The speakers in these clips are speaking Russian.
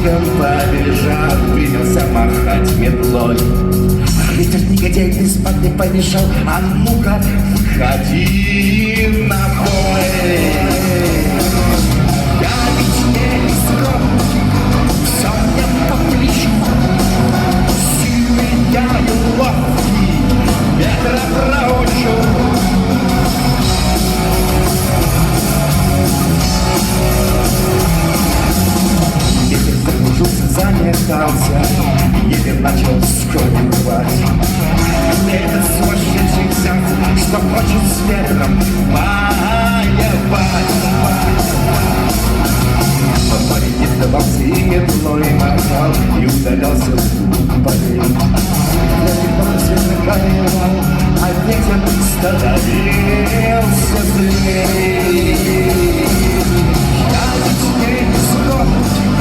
лугом побежал, принялся махать метлой. Ветер негодяй, ты спать не помешал, а ну-ка, выходи на бой. Я ведь не из робких, все мне по плечу. Сильный я и ловкий, ветра проучу. Ветер закружился, заметался, ветер начал скорбью рвать. Это сумасшедший взят, что хочет с ветром воевать. Но парень не сдавался и метлой махал, и удалялся в полей. Ветер свет накаливал, а ветер становился злей. Я ведь не из робких,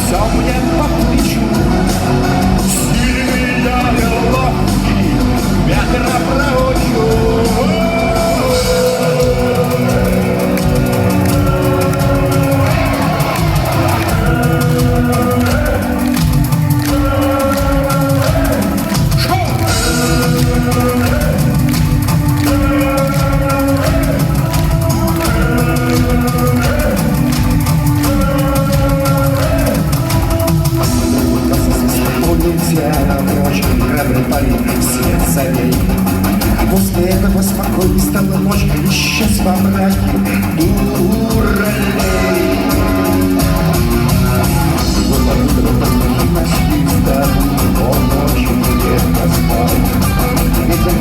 все мне по плечу. Сильный я и ловкий, ветра проучу. Храбрый парень вслед за ней. После этого спокойней стала ночь, исчез во мраке дуралей. Вот откуда нашли вдали, он ночью не поспал. Ветер